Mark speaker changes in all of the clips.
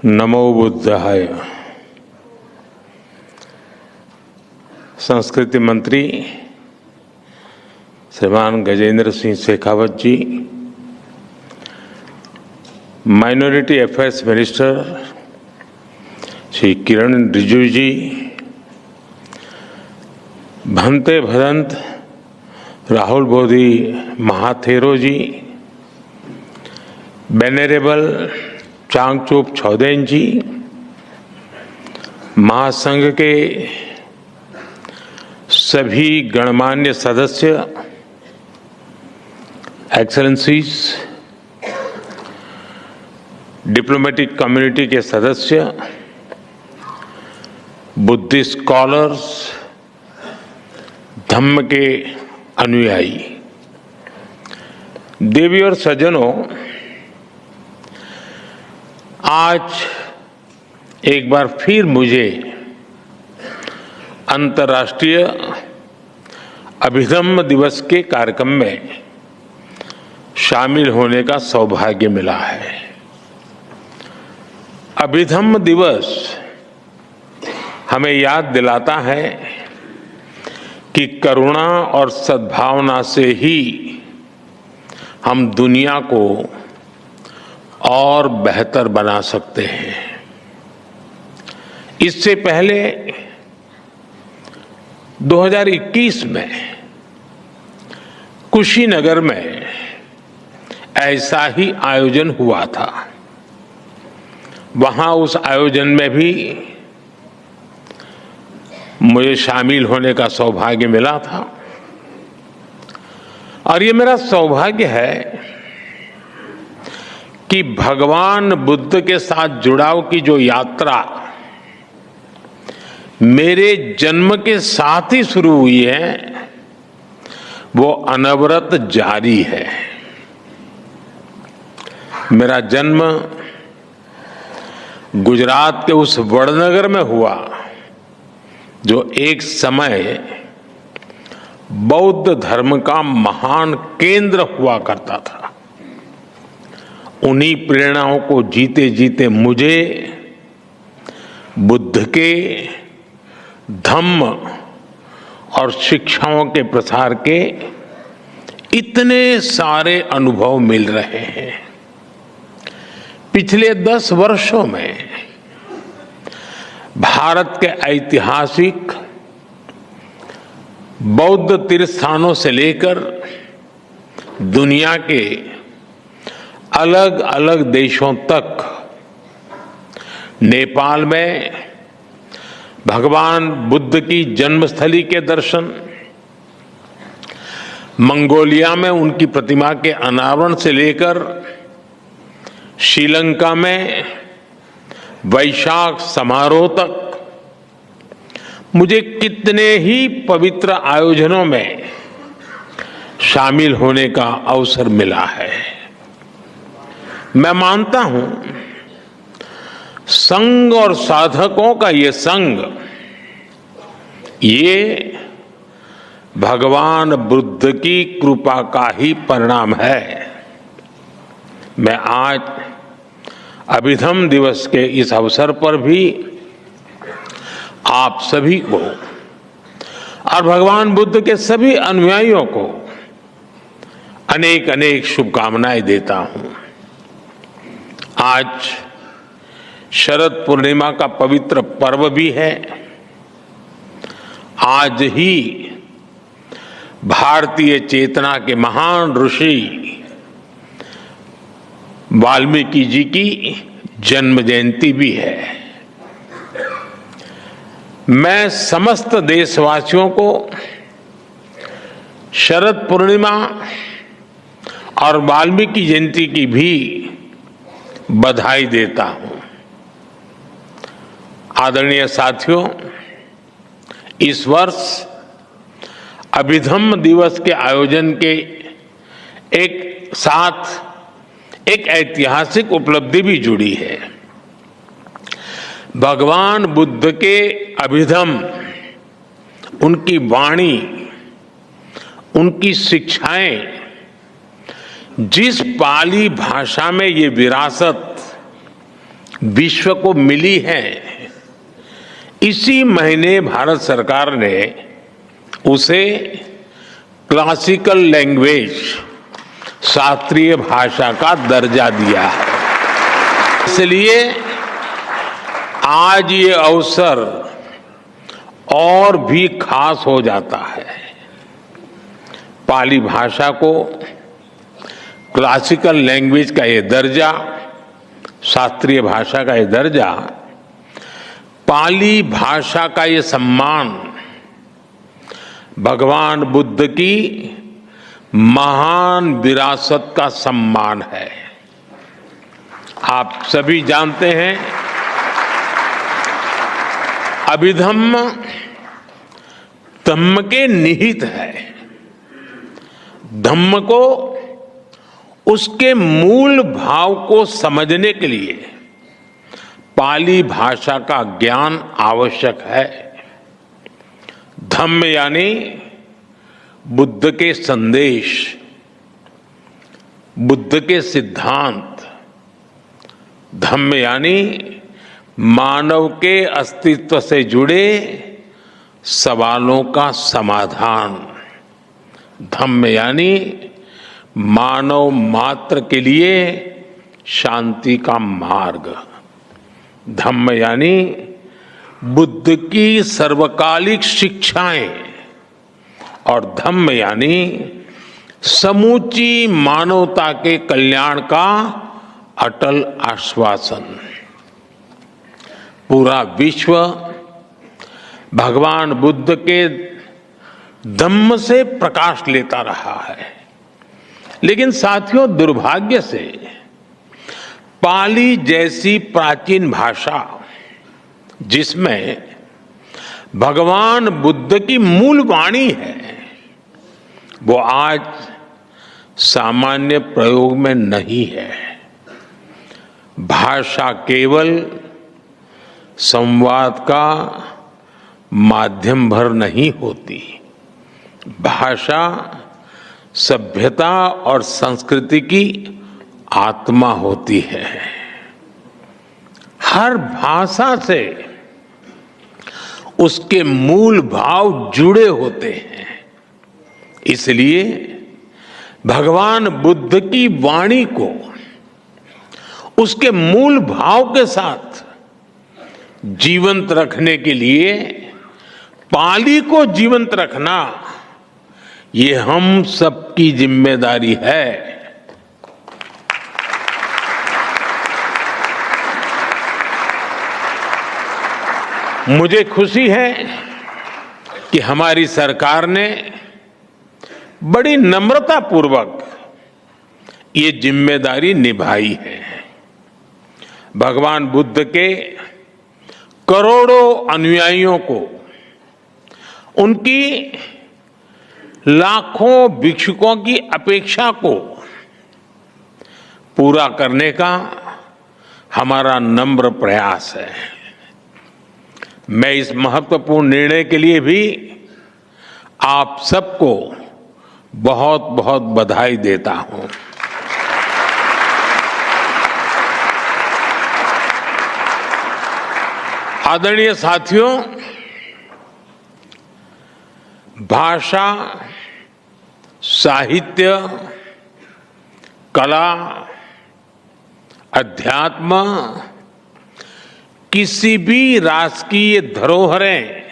Speaker 1: नमो बुद्धाय। संस्कृति मंत्री श्रीमान गजेंद्र सिंह शेखावत जी, minority affairs minister Shri Kiran Rijiju जी, भंते भदंत राहुल बोधी महाथेरो जी, वेनेरेबल चांगचूप छौदेन जी, महासंघ के सभी गणमान्य सदस्य, एक्सेलेंसीज, डिप्लोमेटिक कम्युनिटी के सदस्य, बुद्धिस्ट स्कॉलर्स, धम्म के अनुयायी, देवी और सज्जनों, आज एक बार फिर मुझे अंतर्राष्ट्रीय अभिधम्म दिवस के कार्यक्रम में शामिल होने का सौभाग्य मिला है। अभिधम्म दिवस हमें याद दिलाता है कि करुणा और सद्भावना से ही हम दुनिया को और बेहतर बना सकते हैं। इससे पहले 2021 में कुशीनगर में ऐसा ही आयोजन हुआ था। वहां उस आयोजन में भी मुझे शामिल होने का सौभाग्य मिला था और ये मेरा सौभाग्य है कि भगवान बुद्ध के साथ जुड़ाव की जो यात्रा मेरे जन्म के साथ ही शुरू हुई है, वो अनवरत जारी है। मेरा जन्म गुजरात के उस वडनगर में हुआ जो एक समय बौद्ध धर्म का महान केंद्र हुआ करता था। उन्हीं प्रेरणाओं को जीते जीते मुझे बुद्ध के धम्म और शिक्षाओं के प्रसार के इतने सारे अनुभव मिल रहे हैं। पिछले 10 वर्षों में भारत के ऐतिहासिक बौद्ध तीर्थस्थानों से लेकर दुनिया के अलग अलग देशों तक, नेपाल में भगवान बुद्ध की जन्मस्थली के दर्शन, मंगोलिया में उनकी प्रतिमा के अनावरण से लेकर श्रीलंका में वैशाख समारोह तक मुझे कितने ही पवित्र आयोजनों में शामिल होने का अवसर मिला है। मैं मानता हूं संघ और साधकों का ये संग, ये भगवान बुद्ध की कृपा का ही परिणाम है। मैं आज अभिधम्म दिवस के इस अवसर पर भी आप सभी को और भगवान बुद्ध के सभी अनुयायियों को अनेक अनेक शुभकामनाएं देता हूं। आज शरद पूर्णिमा का पवित्र पर्व भी है। आज ही भारतीय चेतना के महान ऋषि वाल्मीकि जी की जन्म जयंती भी है। मैं समस्त देशवासियों को शरद पूर्णिमा और वाल्मीकि जयंती की भी बधाई देता हूं। आदरणीय साथियों, इस वर्ष अभिधम्म दिवस के आयोजन के एक साथ एक ऐतिहासिक उपलब्धि भी जुड़ी है। भगवान बुद्ध के अभिधम्म, उनकी वाणी, उनकी शिक्षाएं जिस पाली भाषा में ये विरासत विश्व को मिली है, इसी महीने भारत सरकार ने उसे क्लासिकल लैंग्वेज, शास्त्रीय भाषा का दर्जा दिया है। इसलिए आज ये अवसर और भी खास हो जाता है। पाली भाषा को क्लासिकल लैंग्वेज का ये दर्जा, शास्त्रीय भाषा का ये दर्जा, पाली भाषा का ये सम्मान भगवान बुद्ध की महान विरासत का सम्मान है। आप सभी जानते हैं, अभिधम्म धम्म के निहित है। धम्म को, उसके मूल भाव को समझने के लिए पाली भाषा का ज्ञान आवश्यक है। धम्म यानी बुद्ध के संदेश, बुद्ध के सिद्धांत। धम्म यानी मानव के अस्तित्व से जुड़े सवालों का समाधान। धम्म यानी मानव मात्र के लिए शांति का मार्ग। धम्म यानी बुद्ध की सर्वकालिक शिक्षाएं, और धम्म यानी समूची मानवता के कल्याण का अटल आश्वासन। पूरा विश्व भगवान बुद्ध के धम्म से प्रकाश लेता रहा है, लेकिन साथियों, दुर्भाग्य से पाली जैसी प्राचीन भाषा, जिसमें भगवान बुद्ध की मूल वाणी है, वो आज सामान्य प्रयोग में नहीं है। भाषा केवल संवाद का माध्यम भर नहीं होती। भाषा सभ्यता और संस्कृति की आत्मा होती है। हर भाषा से उसके मूल भाव जुड़े होते हैं। इसलिए भगवान बुद्ध की वाणी को उसके मूल भाव के साथ जीवंत रखने के लिए पाली को जीवंत रखना, ये हम सबकी जिम्मेदारी है। मुझे खुशी है कि हमारी सरकार ने बड़ी नम्रता पूर्वक ये जिम्मेदारी निभाई है। भगवान बुद्ध के करोड़ों अनुयायियों को, उनकी लाखों भिक्षुकों की अपेक्षा को पूरा करने का हमारा नम्र प्रयास है। मैं इस महत्वपूर्ण निर्णय के लिए भी आप सबको बहुत बहुत बधाई देता हूं। आदरणीय साथियों, भाषा, साहित्य, कला, अध्यात्म, किसी भी राष्ट्र की ये धरोहरें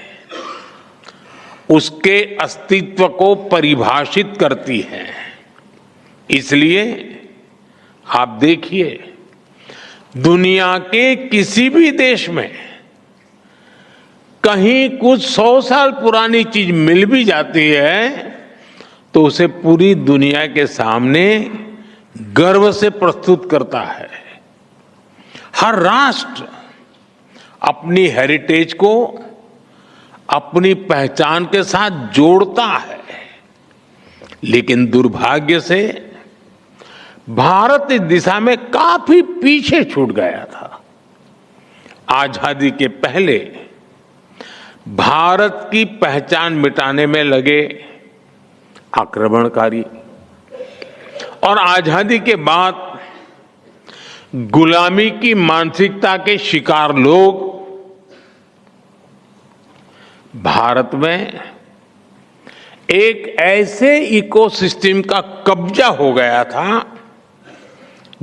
Speaker 1: उसके अस्तित्व को परिभाषित करती हैं। इसलिए आप देखिए, दुनिया के किसी भी देश में कहीं कुछ 100 साल पुरानी चीज मिल भी जाती है तो उसे पूरी दुनिया के सामने गर्व से प्रस्तुत करता है। हर राष्ट्र अपनी हेरिटेज को अपनी पहचान के साथ जोड़ता है, लेकिन दुर्भाग्य से भारत इस दिशा में काफी पीछे छूट गया था। आजादी के पहले भारत की पहचान मिटाने में लगे आक्रमणकारी, और आजादी के बाद गुलामी की मानसिकता के शिकार लोग भारत में एक ऐसे इकोसिस्टम का कब्जा हो गया था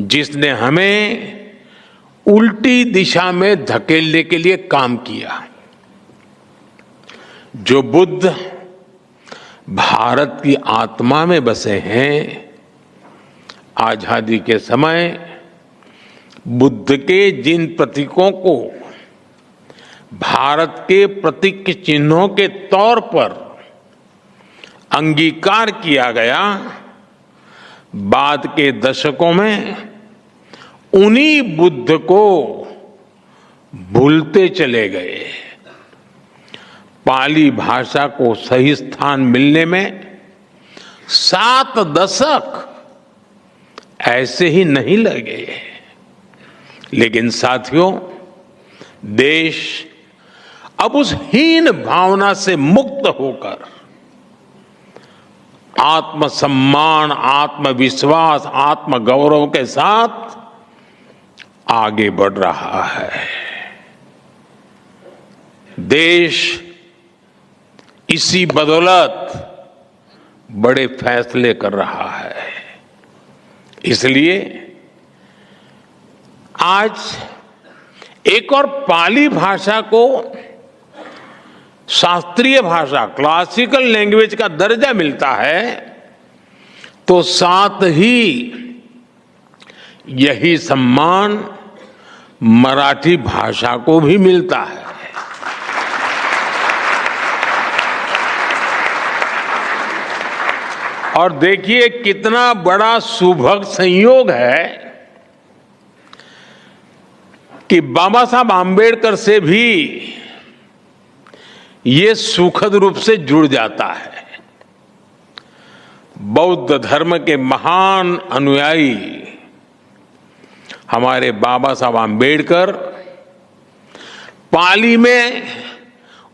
Speaker 1: जिसने हमें उल्टी दिशा में धकेलने के लिए काम किया। जो बुद्ध भारत की आत्मा में बसे हैं, आजादी के समय बुद्ध के जिन प्रतीकों को भारत के प्रतीक चिन्हों के तौर पर अंगीकार किया गया, बाद के दशकों में उन्हीं बुद्ध को भूलते चले गए। पाली भाषा को सही स्थान मिलने में 7 दशक ऐसे ही नहीं लगे। लेकिन साथियों, देश अब उस हीन भावना से मुक्त होकर आत्मसम्मान, आत्मविश्वास, आत्मगौरव के साथ आगे बढ़ रहा है। देश इसी बदौलत बड़े फैसले कर रहा है। इसलिए आज एक और पाली भाषा को शास्त्रीय भाषा, क्लासिकल लैंग्वेज का दर्जा मिलता है, तो साथ ही यही सम्मान मराठी भाषा को भी मिलता है। और देखिए कितना बड़ा सुभग संयोग है कि बाबा साहब आम्बेडकर से भी ये सुखद रूप से जुड़ जाता है। बौद्ध धर्म के महान अनुयायी हमारे बाबा साहब आम्बेडकर, पाली में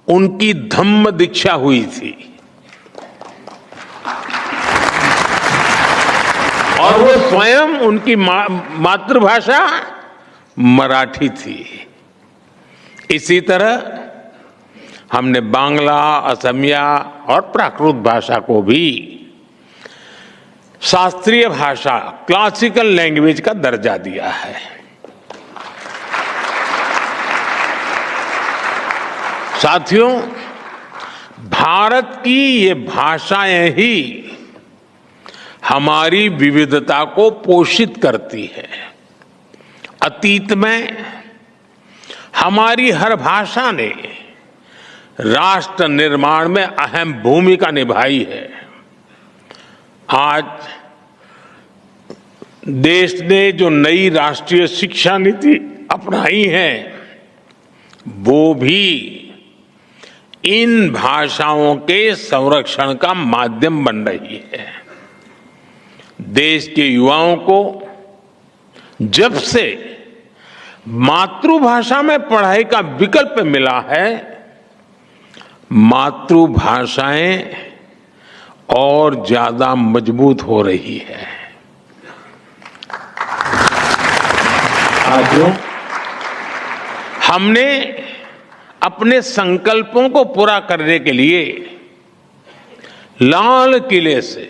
Speaker 1: उनकी धम्म दीक्षा हुई थी और वो स्वयं उनकी मातृभाषा मराठी थी। इसी तरह हमने बांग्ला, असमिया और प्राकृत भाषा को भी शास्त्रीय भाषा, क्लासिकल लैंग्वेज का दर्जा दिया है। साथियों, भारत की ये भाषाएं ही हमारी विविधता को पोषित करती है। अतीत में हमारी हर भाषा ने राष्ट्र निर्माण में अहम भूमिका निभाई है। आज देश ने जो नई राष्ट्रीय शिक्षा नीति अपनाई है, वो भी इन भाषाओं के संरक्षण का माध्यम बन रही है। देश के युवाओं को जब से मातृभाषा में पढ़ाई का विकल्प मिला है, मातृभाषाएं और ज्यादा मजबूत हो रही है। आज हमने अपने संकल्पों को पूरा करने के लिए लाल किले से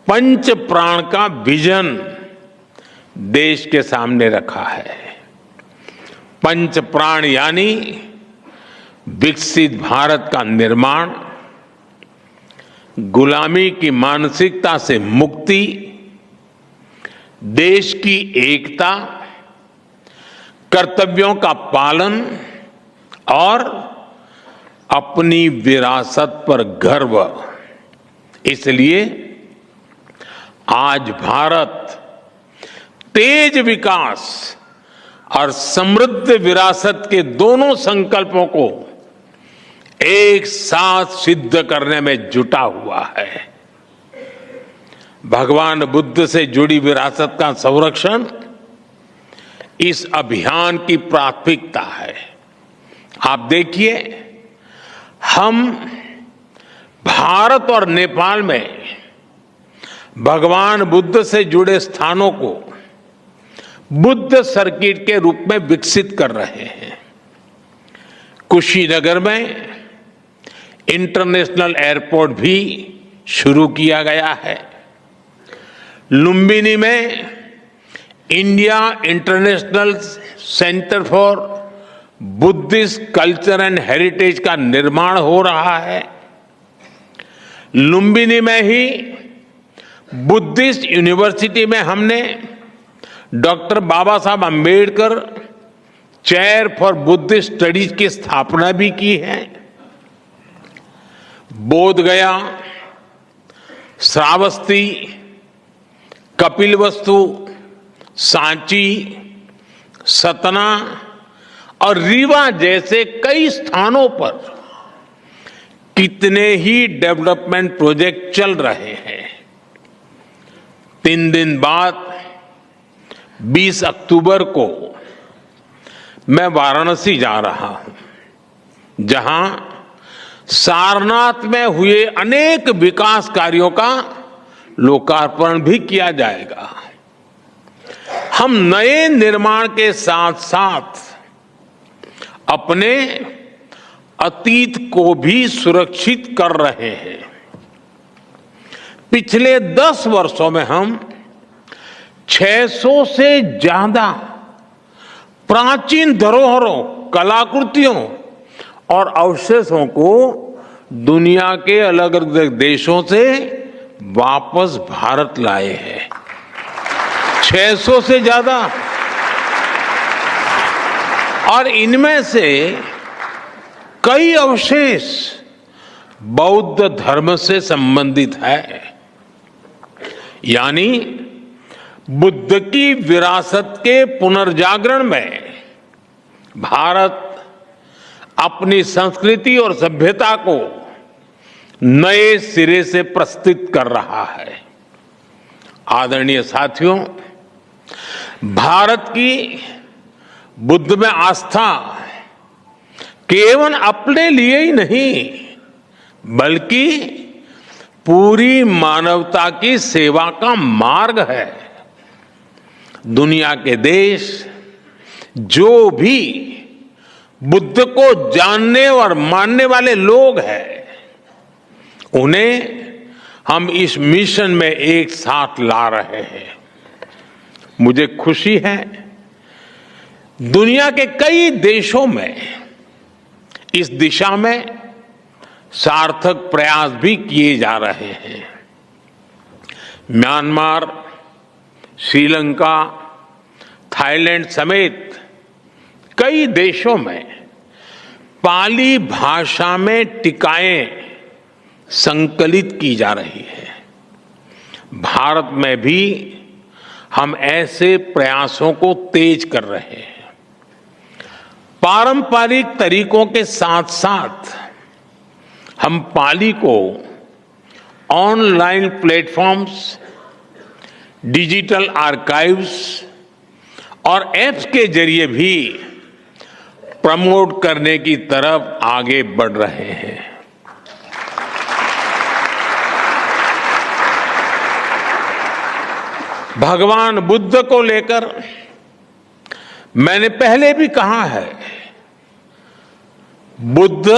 Speaker 1: पंच प्राण का विजन देश के सामने रखा है। पंच प्राण यानी विकसित भारत का निर्माण, गुलामी की मानसिकता से मुक्ति, देश की एकता, कर्तव्यों का पालन और अपनी विरासत पर गर्व। इसलिए आज भारत तेज विकास और समृद्ध विरासत के दोनों संकल्पों को एक साथ सिद्ध करने में जुटा हुआ है। भगवान बुद्ध से जुड़ी विरासत का संरक्षण इस अभियान की प्राथमिकता है। आप देखिए, हम भारत और नेपाल में भगवान बुद्ध से जुड़े स्थानों को बुद्ध सर्किट के रूप में विकसित कर रहे हैं। कुशीनगर में इंटरनेशनल एयरपोर्ट भी शुरू किया गया है। लुम्बिनी में India international centre for Buddhist culture and heritage का निर्माण हो रहा है। लुम्बिनी में ही बुद्धिस्ट यूनिवर्सिटी में हमने डॉक्टर बाबा साहब Ambedkar chair for Buddhist studies की स्थापना भी की है। बोधगया, श्रावस्ती, कपिलवस्तु, सांची, सतना और रीवा जैसे कई स्थानों पर कितने ही डेवलपमेंट प्रोजेक्ट चल रहे हैं। 3 दिन बाद 20 अक्टूबर को मैं वाराणसी जा रहा हूं, जहां सारनाथ में हुए अनेक विकास कार्यों का लोकार्पण भी किया जाएगा। हम नए निर्माण के साथ साथ अपने अतीत को भी सुरक्षित कर रहे हैं। पिछले 10 वर्षों में हम 600 से ज्यादा प्राचीन धरोहरों, कलाकृतियों और अवशेषों को दुनिया के अलग अलग देशों से वापस भारत लाए हैं। 600 से ज्यादा, और इनमें से कई अवशेष बौद्ध धर्म से संबंधित है। यानी बुद्ध की विरासत के पुनर्जागरण में भारत अपनी संस्कृति और सभ्यता को नए सिरे से प्रस्तुत कर रहा है। आदरणीय साथियों, भारत की बुद्ध में आस्था केवल अपने लिए ही नहीं, बल्कि पूरी मानवता की सेवा का मार्ग है। दुनिया के देश जो भी बुद्ध को जानने और मानने वाले लोग हैं, उन्हें हम इस मिशन में एक साथ ला रहे हैं। मुझे खुशी है, दुनिया के कई देशों में इस दिशा में सार्थक प्रयास भी किए जा रहे हैं। म्यांमार, श्रीलंका, थाईलैंड समेत कई देशों में पाली भाषा में टीकाएं संकलित की जा रही है। भारत में भी हम ऐसे प्रयासों को तेज कर रहे हैं। पारंपरिक तरीकों के साथ साथ हम पाली को ऑनलाइन प्लेटफॉर्म्स, डिजिटल आर्काइव्स और ऐप्स के जरिए भी प्रमोट करने की तरफ आगे बढ़ रहे हैं। भगवान बुद्ध को लेकर मैंने पहले भी कहा है, बुद्ध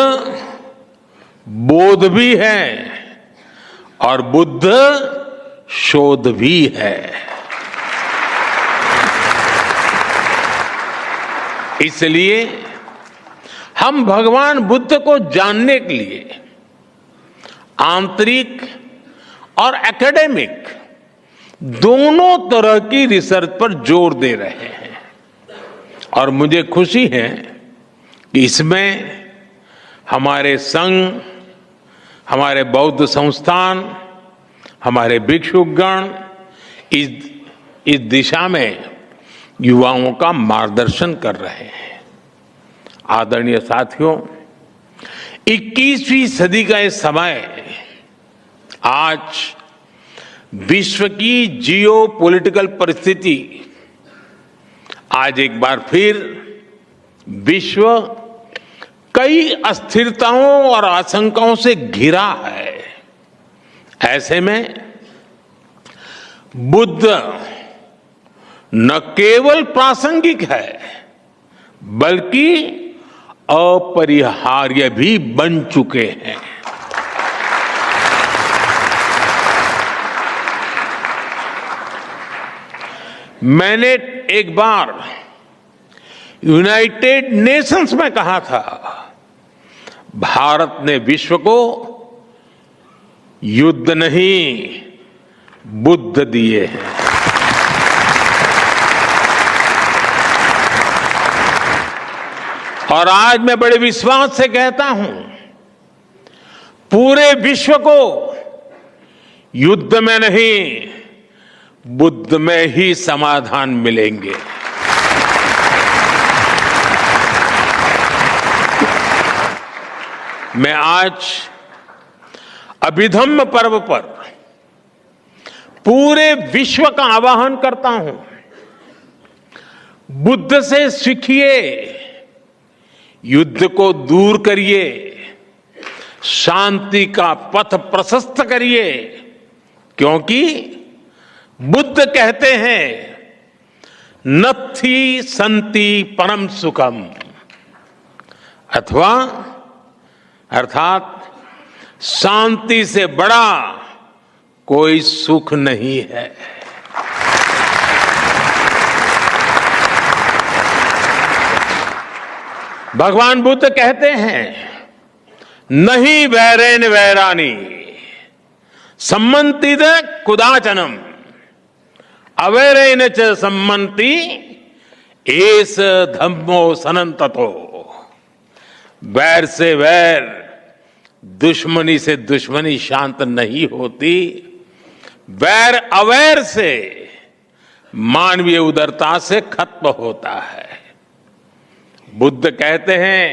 Speaker 1: बोध भी है और बुद्ध शोध भी है। इसलिए हम भगवान बुद्ध को जानने के लिए आंतरिक और एकेडमिक दोनों तरह की रिसर्च पर जोर दे रहे हैं। और मुझे खुशी है कि इसमें हमारे संघ, हमारे बौद्ध संस्थान, हमारे भिक्षुगण इस दिशा में युवाओं का मार्गदर्शन कर रहे हैं। आदरणीय साथियों, 21वीं सदी का ये समय आज विश्व की जियो पॉलिटिकल परिस्थिति आज एक बार फिर विश्व कई अस्थिरताओं और आशंकाओं से घिरा है। ऐसे में बुद्ध न केवल प्रासंगिक है बल्कि अपरिहार्य भी बन चुके हैं। मैंने एक बार यूनाइटेड नेशंस में कहा था, भारत ने विश्व को युद्ध नहीं बुद्ध दिए हैं। और आज मैं बड़े विश्वास से कहता हूं, पूरे विश्व को युद्ध में नहीं बुद्ध में ही समाधान मिलेंगे। मैं आज अभिधम्म पर्व पर पूरे विश्व का आह्वान करता हूं, बुद्ध से सीखिए, युद्ध को दूर करिए, शांति का पथ प्रशस्त करिए, क्योंकि बुद्ध कहते हैं नत्थि संति परम सुखम, अर्थात शांति से बड़ा कोई सुख नहीं है। भगवान बुद्ध कहते हैं नहीं वैरेन वैरानी सम्मन्ति कुदाचनम अवैरेन च सम्मन्ति एस धम्मो सनंततो। वैर से वैर, दुश्मनी से दुश्मनी शांत नहीं होती। वैर अवैर से, मानवीय उदारता से खत्म होता है। बुद्ध कहते हैं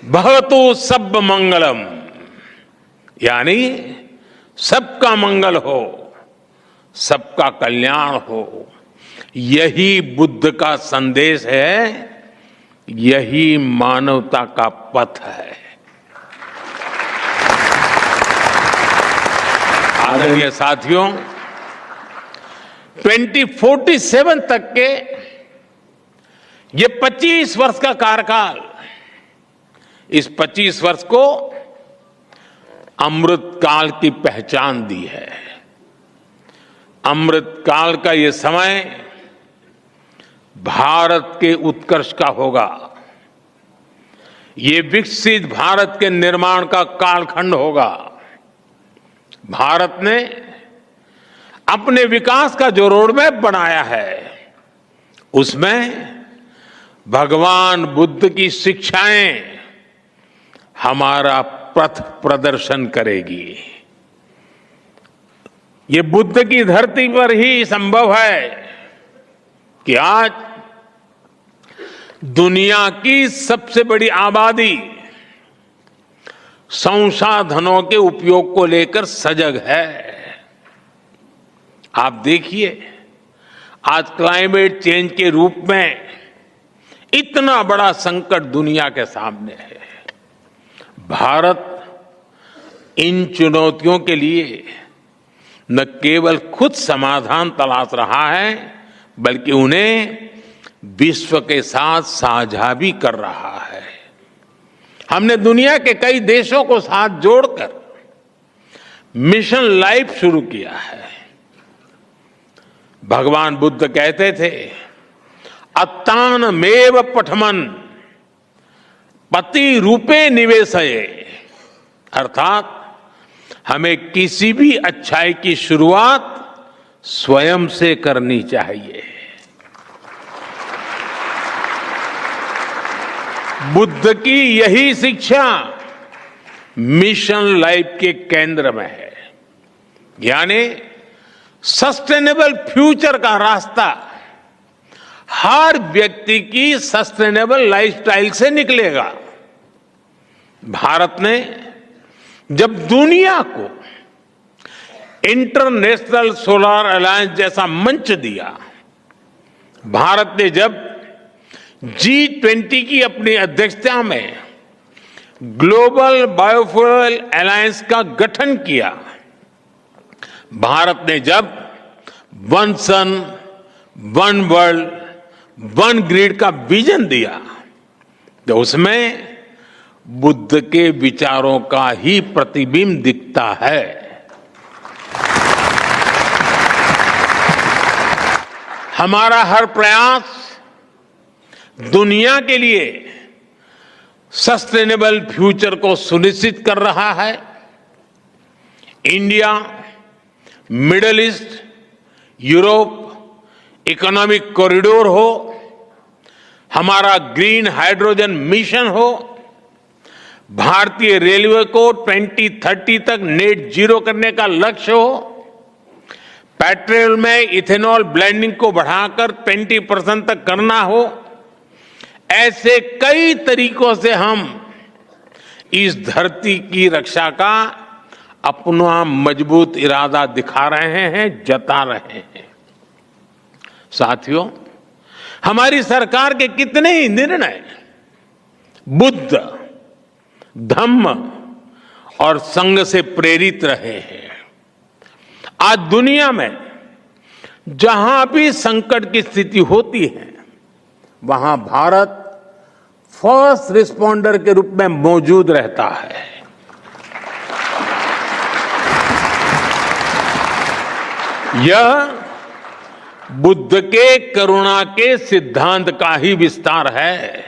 Speaker 1: भवतु सब मंगलम, यानी सबका मंगल हो, सबका कल्याण हो। यही बुद्ध का संदेश है, यही मानवता का पथ है। आदरणीय साथियों, 2047 तक के ये 25 वर्ष का कार्यकाल, इस 25 वर्ष को अमृत काल की पहचान दी है। अमृत काल का ये समय भारत के उत्कर्ष का होगा। ये विकसित भारत के निर्माण का कालखंड होगा। भारत ने अपने विकास का जो रोडमैप बनाया है, उसमें भगवान बुद्ध की शिक्षाएं हमारा पथ प्रदर्शन करेगी। ये बुद्ध की धरती पर ही संभव है कि आज दुनिया की सबसे बड़ी आबादी संसाधनों के उपयोग को लेकर सजग है। आप देखिए, आज क्लाइमेट चेंज के रूप में इतना बड़ा संकट दुनिया के सामने है। भारत इन चुनौतियों के लिए न केवल खुद समाधान तलाश रहा है, बल्कि उन्हें विश्व के साथ साझा भी कर रहा है। हमने दुनिया के कई देशों को साथ जोड़कर मिशन लाइफ शुरू किया है। भगवान बुद्ध कहते थे अत्तानमेव पठमन पति रूपे निवेशये, अर्थात हमें किसी भी अच्छाई की शुरुआत स्वयं से करनी चाहिए। बुद्ध की यही शिक्षा मिशन लाइफ के केंद्र में है, यानी सस्टेनेबल फ्यूचर का रास्ता हर व्यक्ति की सस्टेनेबल लाइफस्टाइल से निकलेगा। भारत ने जब दुनिया को इंटरनेशनल सोलर अलायंस जैसा मंच दिया, भारत ने जब G20 की अपनी अध्यक्षता में ग्लोबल बायोफ्यूल अलायंस का गठन किया, भारत ने जब one sun one world one grid का विजन दिया, तो उसमें बुद्ध के विचारों का ही प्रतिबिंब दिखता है। हमारा हर प्रयास दुनिया के लिए सस्टेनेबल फ्यूचर को सुनिश्चित कर रहा है। India, middle east, Europe economic corridor हो, हमारा ग्रीन हाइड्रोजन मिशन हो, भारतीय रेलवे को 2030 तक नेट जीरो करने का लक्ष्य हो, पेट्रोल में इथेनॉल ब्लेंडिंग को बढ़ाकर 20% तक करना हो, ऐसे कई तरीकों से हम इस धरती की रक्षा का अपना मजबूत इरादा दिखा रहे हैं, जता रहे हैं। साथियों, हमारी सरकार के कितने ही निर्णय बुद्ध, धम्म और संघ से प्रेरित रहे हैं। आज दुनिया में जहां भी संकट की स्थिति होती है, वहां भारत फर्स्ट रिस्पॉन्डर के रूप में मौजूद रहता है। यह बुद्ध के करुणा के सिद्धांत का ही विस्तार है।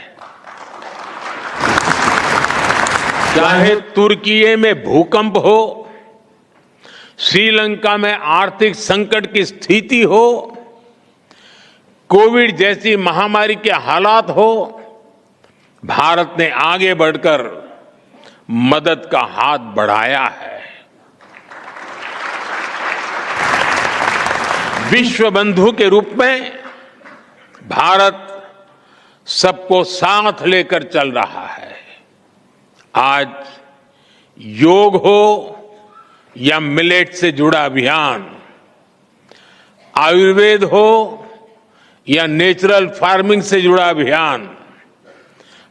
Speaker 1: चाहे तुर्की में भूकंप हो, श्रीलंका में आर्थिक संकट की स्थिति हो, कोविड जैसी महामारी के हालात हो, भारत ने आगे बढ़कर मदद का हाथ बढ़ाया है। विश्व बंधु के रूप में भारत सबको साथ लेकर चल रहा है। आज योग हो या मिलेट से जुड़ा अभियान, आयुर्वेद हो या नेचुरल फार्मिंग से जुड़ा अभियान,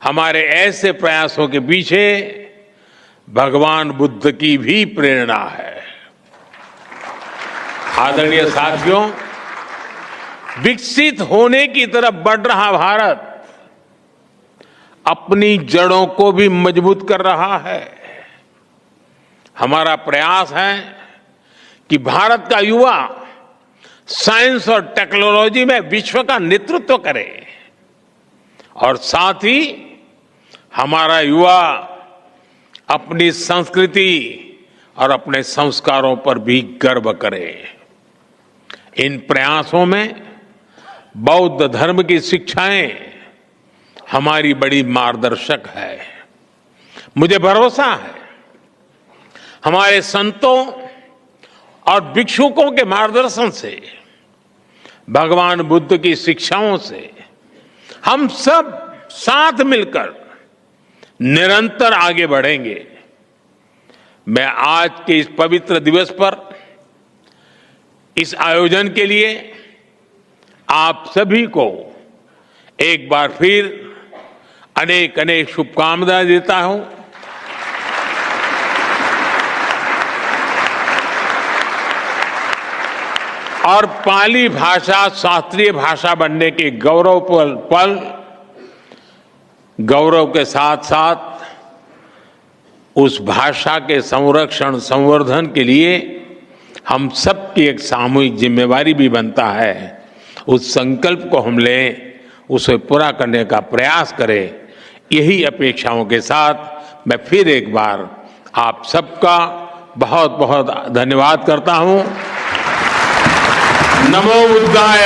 Speaker 1: हमारे ऐसे प्रयासों के पीछे भगवान बुद्ध की भी प्रेरणा है। आदरणीय साथियों, विकसित होने की तरफ बढ़ रहा भारत अपनी जड़ों को भी मजबूत कर रहा है। हमारा प्रयास है कि भारत का युवा साइंस और टेक्नोलॉजी में विश्व का नेतृत्व करे और साथ ही हमारा युवा अपनी संस्कृति और अपने संस्कारों पर भी गर्व करे। इन प्रयासों में बौद्ध धर्म की शिक्षाएं हमारी बड़ी मार्गदर्शक है। मुझे भरोसा है हमारे संतों और भिक्षुकों के मार्गदर्शन से, भगवान बुद्ध की शिक्षाओं से हम सब साथ मिलकर निरंतर आगे बढ़ेंगे। मैं आज के इस पवित्र दिवस पर इस आयोजन के लिए आप सभी को एक बार फिर अनेक अनेक शुभकामनाएं देता हूं। और पाली भाषा शास्त्रीय भाषा बनने के गौरव के साथ साथ उस भाषा के संरक्षण संवर्धन के लिए हम सबकी एक सामूहिक जिम्मेवारी भी बनता है। उस संकल्प को हम लें, उसे पूरा करने का प्रयास करें। यही अपेक्षाओं के साथ मैं फिर एक बार आप सबका बहुत बहुत धन्यवाद करता हूं। नमो बुद्धाय।